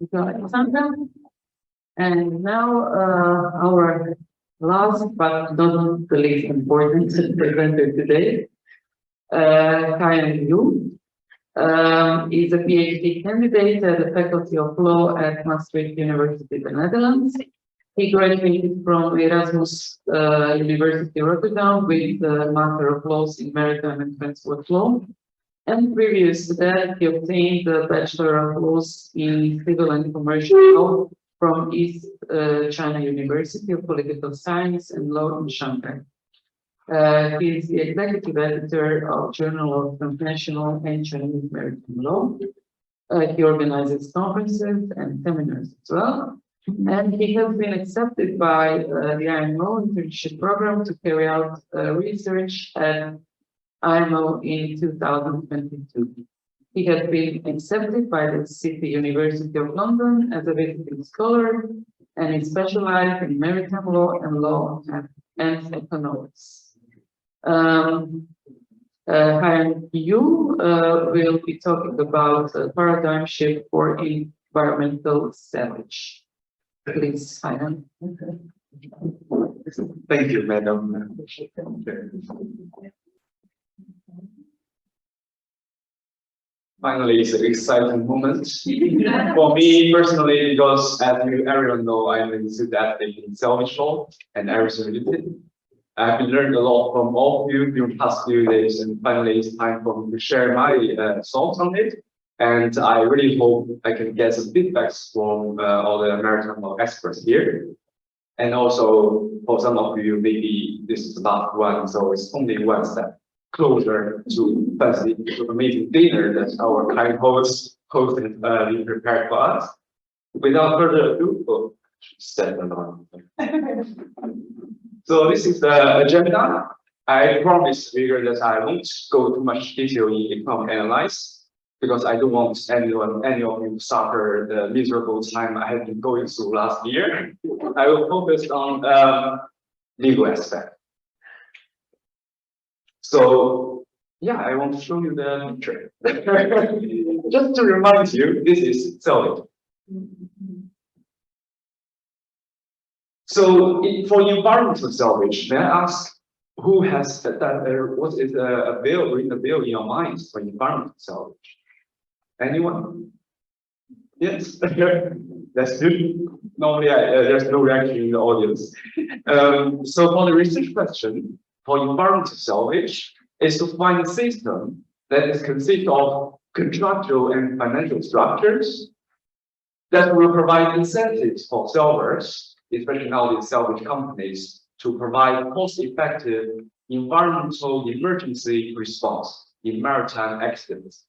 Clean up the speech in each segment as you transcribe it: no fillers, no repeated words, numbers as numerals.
Thank you, Alexandra. And now our last but not the least important presenter today, Haiyang is a PhD candidate at the Faculty of Law at Maastricht University, the Netherlands. He graduated from Erasmus University Rotterdam with the Master of Laws in Maritime and Transport Law. And previous to that, he obtained the Bachelor of Laws in Civil and Commercial Law from East China University of Political Science and Law in Shanghai. He is the executive editor of Journal of International and Chinese Maritime Law. He organizes conferences and seminars as well. And he has been accepted by the IMO internship program to carry out research at IMO in 2022. He has been accepted by the City University of London as a visiting scholar, and is specialized in maritime law and law and economics. Haiyang will be talking about a paradigm shift for environmental salvage. Please, Haiyang. Thank you, Madam. Finally, it's an exciting moment for me personally, because as you everyone know, I'm an enthusiastic in salvage law and everything related. I've been learning a lot from all of you during the past few days, and finally it's time for me to share my thoughts on it. And I really hope I can get some feedbacks from all the maritime law experts here. And also for some of you, maybe this is the last one, so it's only one step closer to the amazing dinner that our kind hosts hosted prepared for us. Without further ado, so this is the agenda. I promised Vigor that I won't go too much detail in economic analysis, because I don't want any of you to suffer the miserable time I have been going through last year. I will focus on legal aspect. So yeah, I want to show you the picture. Just to remind you, this is salvage. So for environmental salvage, may I ask who has what is available in your minds for environmental salvage? Anyone? Yes, that's good. Normally, there's no reaction in the audience. So for the research question, for environmental salvage, is to find a system that is consist of contractual and financial structures that will provide incentives for salvers, especially now the salvage companies, to provide cost-effective environmental emergency response in maritime accidents.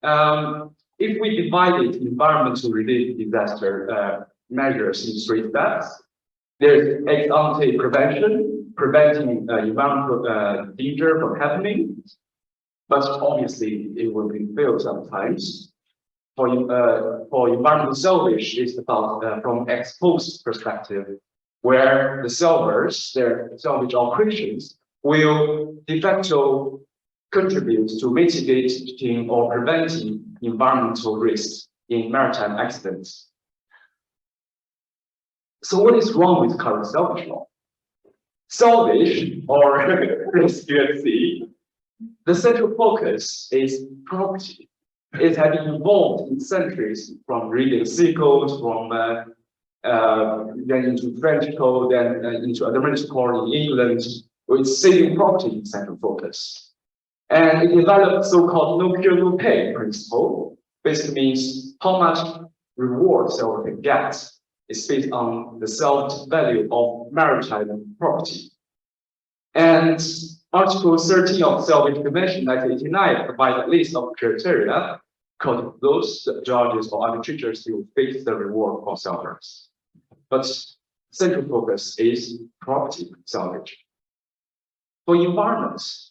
If we divided environmental-related disaster measures in 3 steps, there's ex-ante prevention, preventing environmental danger from happening, but obviously it will be failed sometimes. For environmental salvage, it's about from ex-post perspective, where the salvers, their salvage operations, will de facto contribute to mitigating or preventing environmental risks in maritime accidents. So what is wrong with current salvage law? Salvage, or rescue at sea, the central focus is property. It has been evolved in centuries from reading sea codes, from then into French code, then into Admiralty code in England, with saving property in central focus. And it developed so-called no cure, no pay principle. Basically means how much reward salvage can get is based on the salvage value of maritime property. And Article 13 of Salvage Convention 1989 provides a list of criteria called those judges or arbitrators who fix the reward for salvers. But central focus is property salvage. For environments,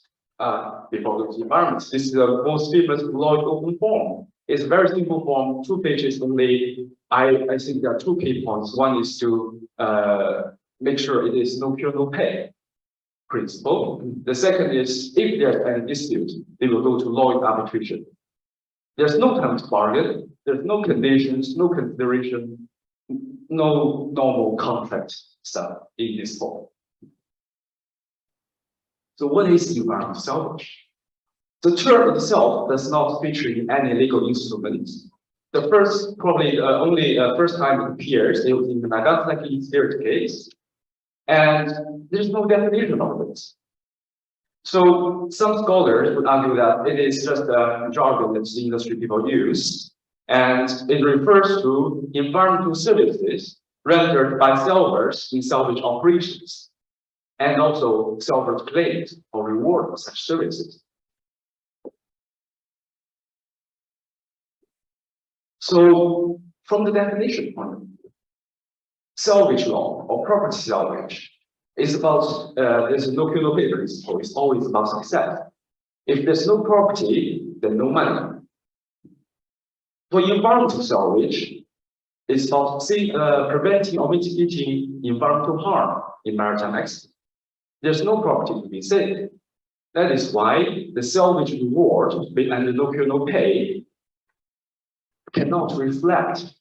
before those environments, this is the most famous law in open form. It's a very simple form, 2 pages only. I think there are 2 key points. One is to make sure it is no cure, no pay principle. The second is if there's any dispute, they will go to law in arbitration. There's no time to bargain, there's no conditions, no consideration, no normal contract stuff in this law. So what is environmental salvage? The term itself does not feature in any legal instrument. The first, probably only first time it appears, it was in the Nagasaki spirit case, and there's no definition of it. So some scholars would argue that it is just a jargon that the industry people use, and it refers to environmental services rendered by salvors in salvage operations, and also salvage claims or reward for such services. So from the definition point of view, salvage law or property salvage is about, there's a no-kill-no-pay principle. It's always about success. If there's no property, then no money. For environmental salvage, it's about preventing or mitigating environmental harm in maritime accidents. There's no property to be saved. That is why the salvage reward and the no-kill-no-pay cannot reflect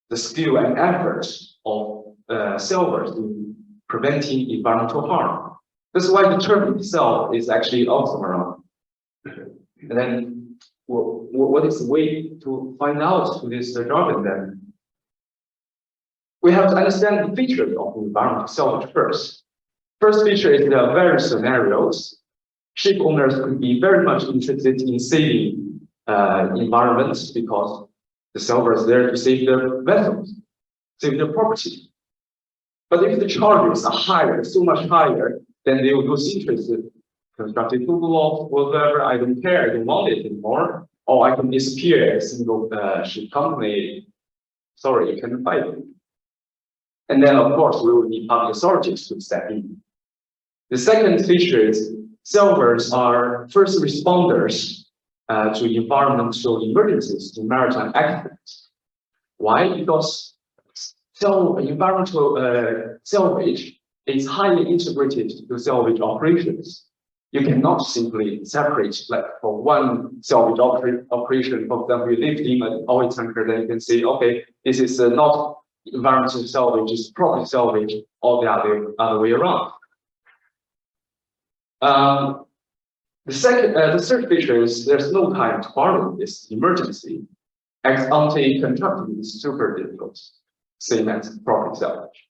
the skill and effort of salvors in preventing environmental harm. That's why the term itself is actually oxymoron. And then, what is the way to find out this jargon then? We have to understand the features of environmental salvage first. First feature is there are various scenarios. Ship owners could be very much interested in saving environments because the salvor is there to save their vessels, save their property. But if the charges are higher, so much higher, then they will lose interest in constructing food laws, whatever. I don't care, I don't want it anymore, or I can disappear as a single ship company. Sorry, you can fight me. And then, of course, we will need public authorities to step in. The second feature is salvors are first responders to environmental emergencies in maritime accidents. Why? Because environmental salvage is highly integrated to salvage operations. You cannot simply separate, like for one salvage operation, for example, you lifting an oil tanker, then you can say, okay, this is not environmental salvage, it's property salvage, or the other way around. The third feature is there's no time to borrow this emergency. Ex-ante contracting is super difficult, same as property salvage.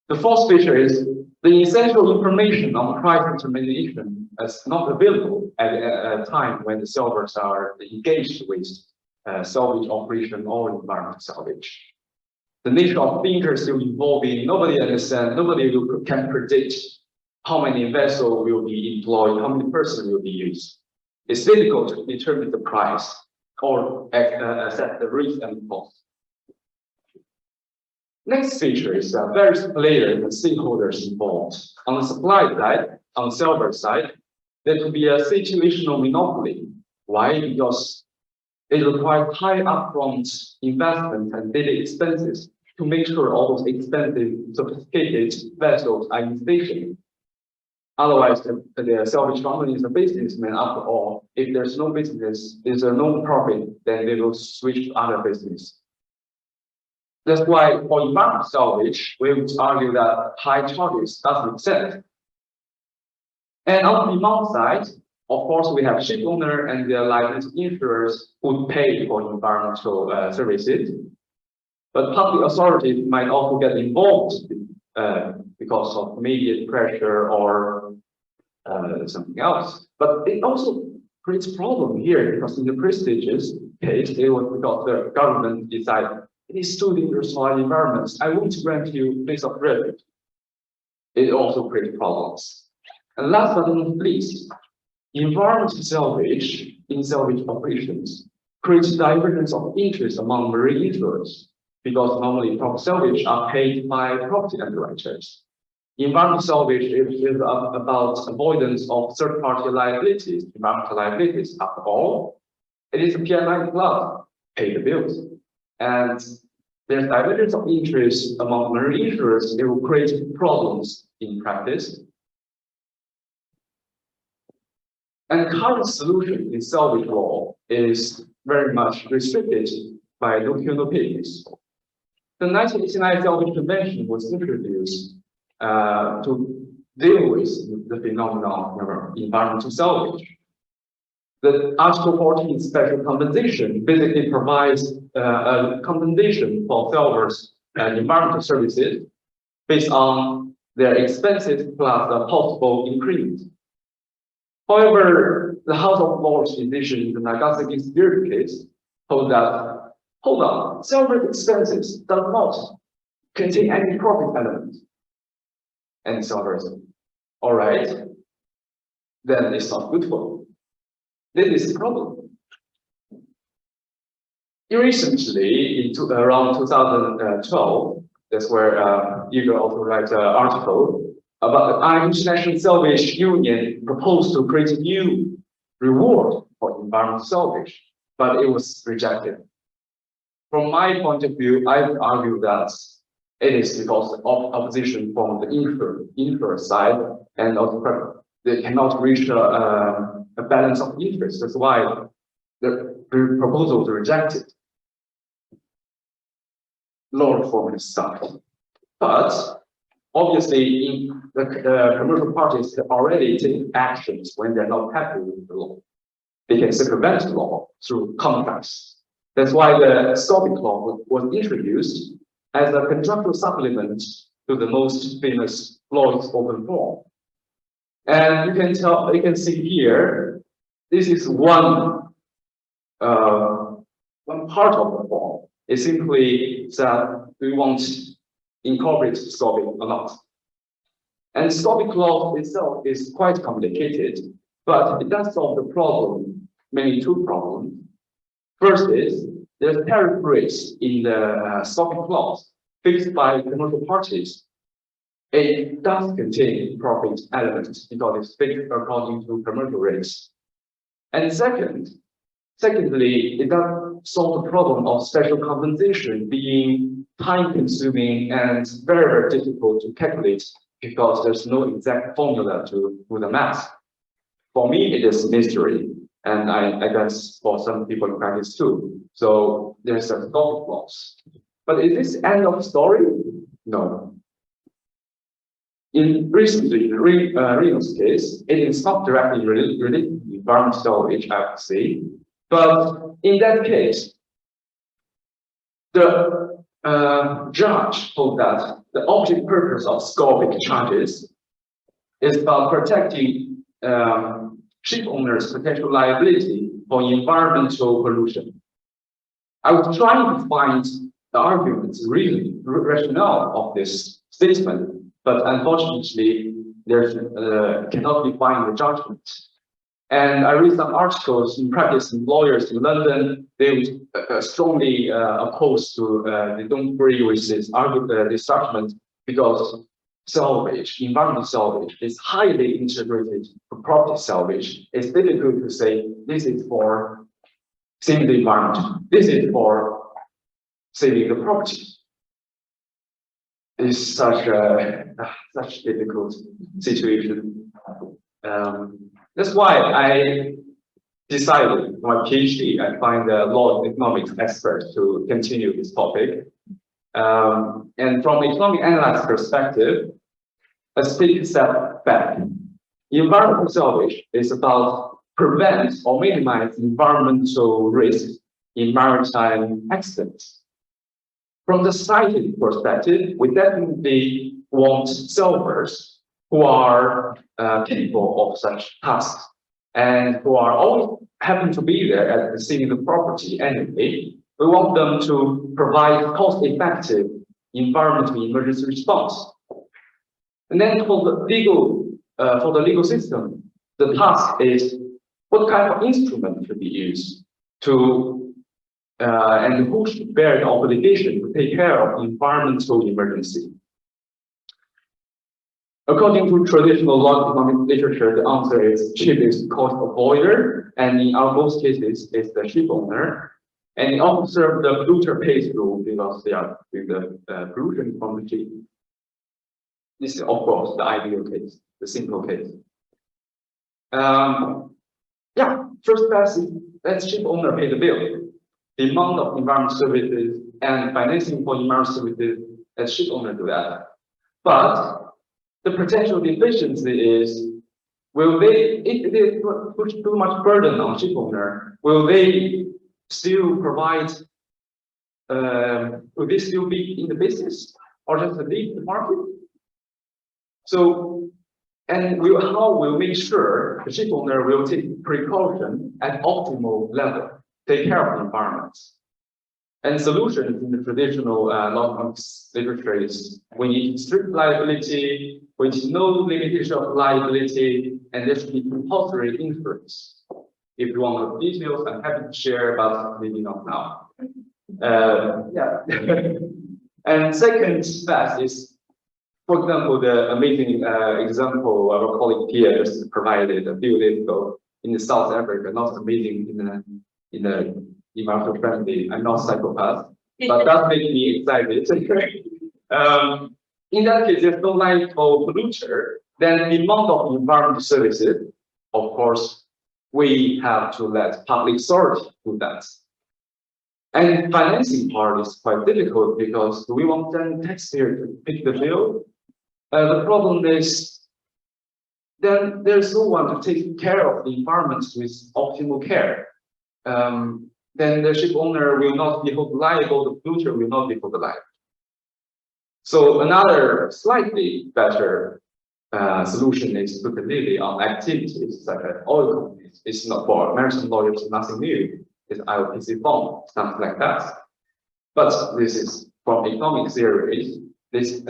The fourth feature is the essential information on price determination is not available at a time when the salvors are engaged with salvage operation or environmental salvage. The nature of things are still evolving. Nobody understands, nobody can predict how many vessels will be employed, how many persons will be used. It's difficult to determine the price or assess the risk and cost. Next feature is various players and stakeholders involved. On the supply side, on the salvor side, there could be a situational monopoly. Why? Because it requires high upfront investment and daily expenses to make sure all those expensive, sophisticated vessels are in station. Otherwise, the salvage company is a businessman after all. If there's no business, there's no profit, then they will switch to other business. That's why for environmental salvage, we would argue that high charges doesn't make sense. And on the demand side, of course, we have ship owner and their liability insurers who pay for environmental services. But public authorities might also get involved because of immediate pressure or something else. But it also creates a problem here because in the prestigious case, it was because the government decided it is too dangerous for environments. I won't grant you place of refuge. It also creates problems. And last but not least, environmental salvage in salvage operations creates divergence of interest among marine insurers because normally property salvage are paid by property underwriters. Environmental salvage is about avoidance of third-party liabilities, environmental liabilities. After all, it is a PMI club, pay the bills. And there's divergence of interest among marine insurers. It will create problems in practice. And current solution in salvage law is very much restricted by no peace. The 1989 Salvage Convention was introduced to deal with the phenomenon of environmental salvage. The Article 14 special compensation basically provides a compensation for salvage and environmental services based on their expenses plus the possible increment. However, the House of Lords decision in the Nagasaki Spirit case told that, hold on, salvage expenses does not contain any profit element. And salvage, all right, then it's not good for you. This is a problem. Recently, around 2012, that's where Igor also writes an article about the International Salvage Union proposed to create a new reward for environmental salvage, but it was rejected. From my point of view, I would argue that it is because of opposition from the infer side, and also they cannot reach a balance of interest. That's why the proposal was rejected. Law reform is stuck. But obviously, the commercial parties have already taken actions when they're not happy with the law. They can circumvent the law through contracts. That's why the stopping clause was introduced as a contractual supplement to the most famous law open form. And you can see here, this is one part of the form. It simply that we want to incorporate stopping or not. And stopping clause itself is quite complicated, but it does solve the problem, mainly two problems. First is there's tariff rates in the stopping clause fixed by commercial parties. It does contain profit elements because it's fixed according to commercial rates. And secondly, it does solve the problem of special compensation being time-consuming and very, very difficult to calculate because there's no exact formula to do the math. For me, it is mystery, and I guess for some people in practice too. So there's a stopping clause. But is this end of story? No. Recently, in Reno's case, it is not directly related to environmental salvage, I would say. But in that case, the judge told that the object purpose of scopic charges is about protecting ship owners' potential liability for environmental pollution. I was trying to find the arguments, really, rationale of this statement, but unfortunately, there cannot be found in the judgment. And I read some articles in practicing lawyers in London. They were strongly opposed to they don't agree with this judgment because salvage, environmental salvage, is highly integrated to property salvage. It's difficult to say this is for saving the environment, this is for saving the property. It's such a difficult situation. That's why I decided for my PhD, I find a law and economics expert to continue this topic. And from economic analysis perspective, let's take a step back. Environmental salvage is about prevent or minimize environmental risks in maritime accidents. From the scientific perspective, we definitely want salvors who are capable of such tasks and who are always happen to be there at the scene of the property anyway. We want them to provide cost-effective environmental emergency response. And then for the legal system, the task is what kind of instrument should be used to and who should bear the obligation to take care of environmental emergency. According to traditional law economic literature, the answer is ship is cost avoider, and in our most cases, it's the ship owner. And they often serve the polluter pays rule because they are doing the pollution from the ship. This is, of course, the ideal case, the simple case. Yeah, first class let ship owner pay the bill. The amount of environmental services and financing for environmental services, let ship owner do that. But the potential deficiency is, will they, if they put too much burden on ship owner, will they still provide, will they still be in the business or just leave the market? So, and how will make sure the ship owner will take precaution at optimal level, take care of the environment? And solutions in the traditional law literature is we need strict liability, we need no limitation of liability, and there should be compulsory insurance. If you want more details, I'm happy to share, but maybe not now. Yeah. And second best is, for example, the amazing example our colleague Pierre just provided a few days ago in South Africa, not amazing in the environmental friendly. I'm not a psychopath, but that makes me excited. In that case, there's no light or polluter, then the amount of environmental services, of course, we have to let public authority do that. And financing part is quite difficult because do we want then taxpayer to pick the bill? The problem is then there's no one to take care of the environment with optimal care. Then the ship owner will not be held liable, the polluter will not be held liable. So another slightly better solution is to put a levy on activities such as oil companies. It's not for maritime lawyers, nothing new. It's IUC fund, something like that. But this is from economic theory. This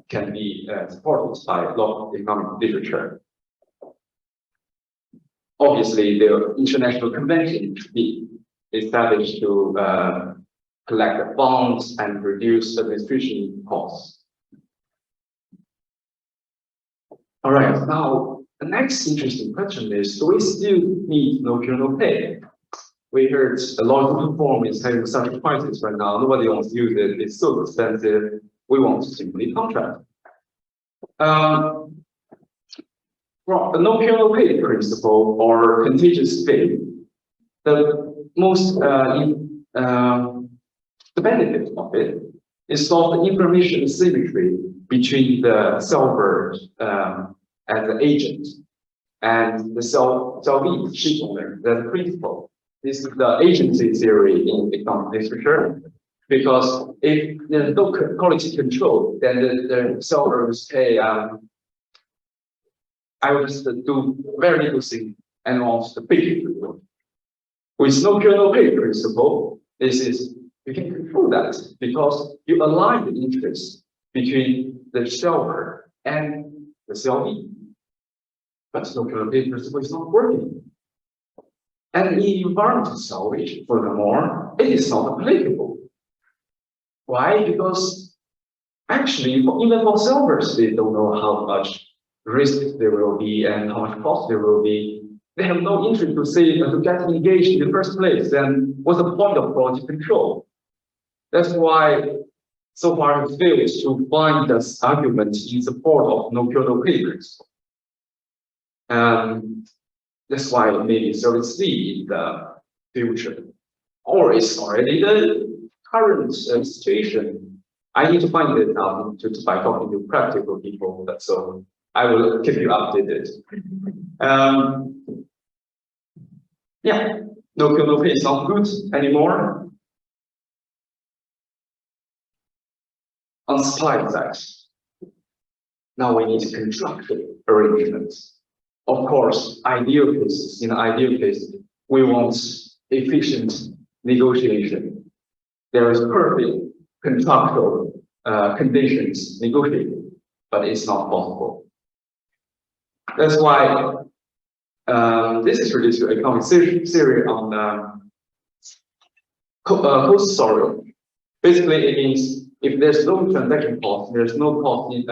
can be supported by a lot of economic literature. Obviously, the international convention should be established to collect the funds and reduce administration costs. All right, now the next interesting question is, do we still need no cure, no pay? We heard a lot of reform is having such prices right now. Nobody wants to use it. It's so expensive. We want to simply contract. From the no cure, no pay principle or contagious pay, the most the benefit of it is solve the information asymmetry between the seller as the agent and the sellee, ship owner, the principal. This is the agency theory in economic literature. Because if there's no quality control, then the seller will say, I will just do very little thing and wants the big reward. With no cure, no pay principle, this is you can control that because you align the interests between the seller and the sellee. But no cure, no pay principle is not working. And in environmental salvage, furthermore, it is not applicable. Why? Because actually, even for sellers, they don't know how much risk there will be and how much cost there will be. They have no interest to say to get engaged in the first place. Then what's the point of quality control? That's why so far it fails to find this argument in support of no cure, no pay principle. That's why maybe service C in the future, or it's already the current situation. I need to find it out by talking to practical people. So I will keep you updated. Yeah, no cure, no pay is not good anymore. On supply side, now we need contractual arrangements. Of course, ideal cases. In ideal case, we want efficient negotiation. There is perfect contractual conditions negotiated, but it's not possible. That's why this is related to economic theory on cost sorrow. Basically, it means if there's no transaction cost, there's no cost in,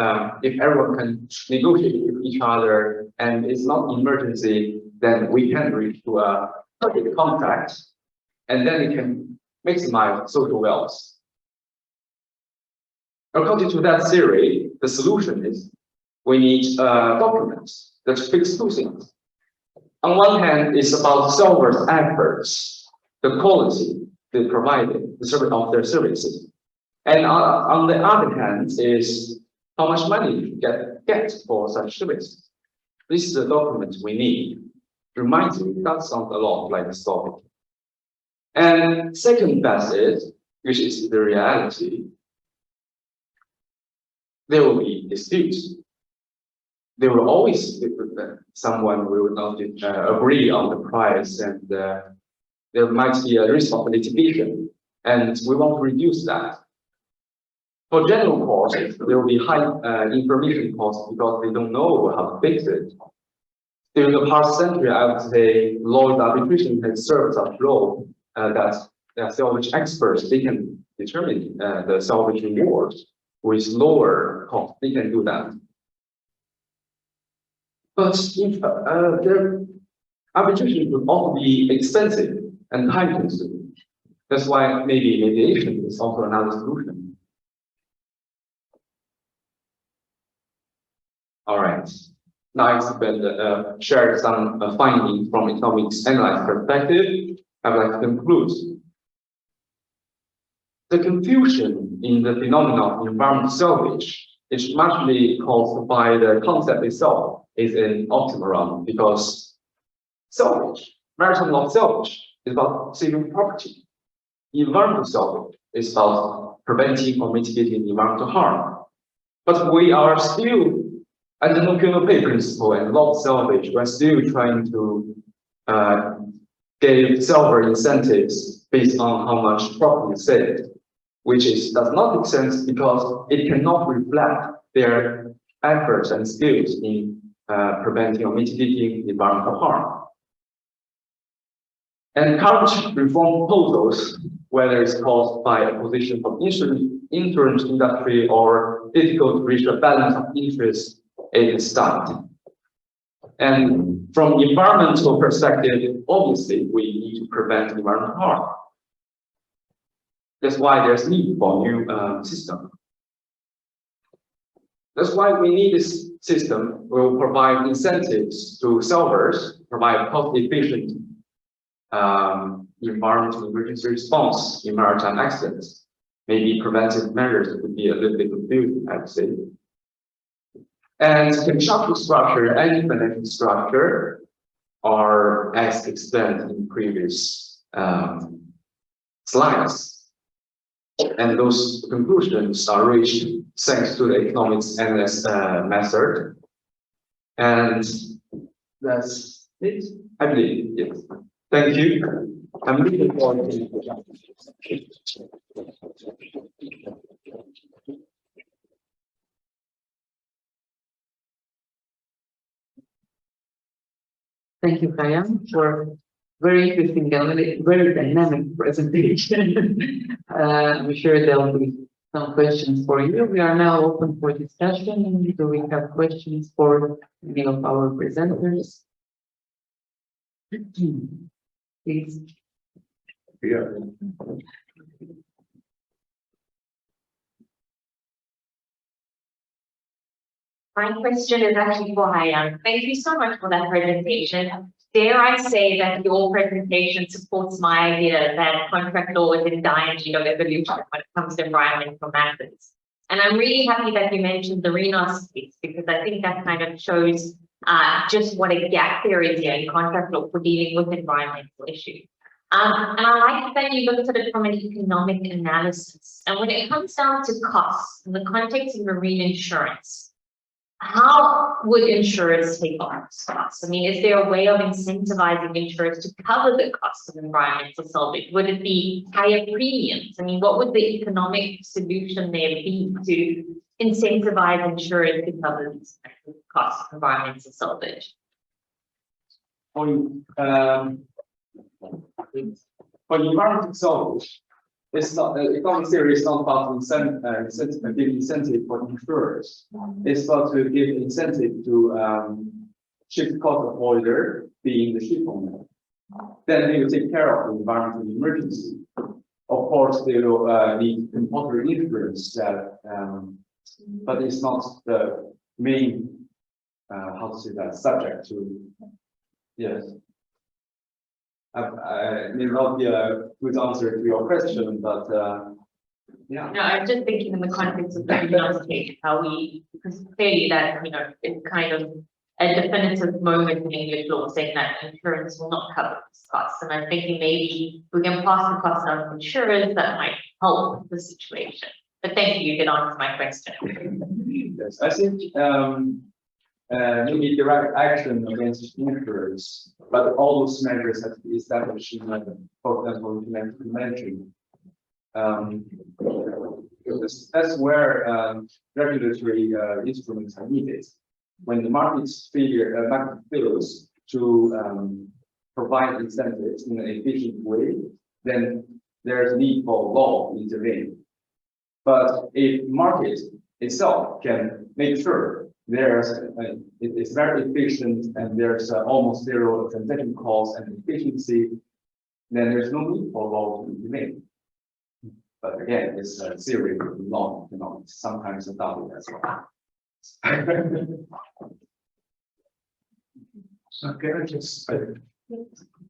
if everyone can negotiate with each other and it's not emergency, then we can reach to a perfect contract and then it can maximize social wealth. According to that theory, the solution is we need documents that fix two things. On one hand, it's about solvers' efforts, the quality they provided, the service of their services. And on the other hand, is how much money you get for such services. This is the document we need. Remind you, that sounds a lot like a Salvage. And second best is, which is the reality, there will be disputes. There will always someone will not agree on the price, and there might be a risk of litigation, and we want to reduce that. For general costs, there will be high information costs because they don't know how to fix it. During the past century, I would say law arbitration has served such role that salvage experts, they can determine the salvage rewards with lower cost. They can do that. But if their arbitration would also be expensive and time-consuming. That's why maybe mediation is also another solution. All right. Now I've shared some findings from economics analyst perspective. I would like to conclude. The confusion in the phenomenon of environmental salvage is largely caused by the concept itself is an oxymoron, because salvage, maritime law salvage, is about saving property. Environmental salvage is about preventing or mitigating environmental harm. But we are still, under the no pay principle and law of salvage, we're still trying to give salvage incentives based on how much property is saved, which does not make sense because it cannot reflect their efforts and skills in preventing or mitigating environmental harm. And current reform proposals, whether it's caused by opposition from insurance industry or difficult to reach a balance of interest, it is stunned. And from environmental perspective, obviously, we need to prevent environmental harm. That's why there's need for new system. That's why we need this system. Will provide incentives to solvers, provide cost-efficient environmental emergency response in maritime accidents. Maybe preventive measures would be a little bit confusing, I would say. And contractual structure and financial structure are as explained in previous slides. And those conclusions are reached thanks to the economics analyst method. And that's it, I believe. Yes. Thank you. I'm looking forward to Thank you, Haiyang, for very interesting and very dynamic presentation. I'm sure there will be some questions for you. We are now open for discussion. Do we have questions for any of our presenters? Please. Yeah. My question is actually for Haiyang. Thank you so much for that presentation. Dare I say that your presentation supports my idea that contract law is in dire need of evolution when it comes to environmental matters. And I'm really happy that you mentioned the Renos case, because I think that kind of shows just what a gap there is here in contract law for dealing with environmental issues. And I like that you looked at it from an economic analysis. And when it comes down to costs in the context of marine insurance, how would insurers take on those costs? I mean, is there a way of incentivizing insurers to cover the cost of environmental salvage? Would it be higher premiums? I mean, what would the economic solution there be to incentivize insurers to cover these costs of environmental salvage? For environmental salvage, it's not economic theory is not about giving incentive for insurers. It's about to give incentive to shift cost avoider being the ship owner. Then they will take care of the environmental emergency. Of course, they will need compulsory insurance that, but it's not the main how to say that subject to Yes. I may not be a good answer to your question, but yeah. No, I'm just thinking in the context of the real how we, because clearly that, it's kind of a definitive moment in English law saying that insurance will not cover this cost. And I'm thinking maybe we can pass the cost on to insurers that might help the situation. But thank you did answer my question. Yes, I think maybe direct action against insurers, but all those measures have to be established in, for example, implementation. That's where regulatory instruments are needed. When the market fails to provide incentives in an efficient way, then there's need for law to intervene. But if market itself can make sure it's very efficient and there's almost zero transaction costs and efficiency, then there's no need for law to intervene. But again, it's a theory of law, sometimes a doubt as well. So can I just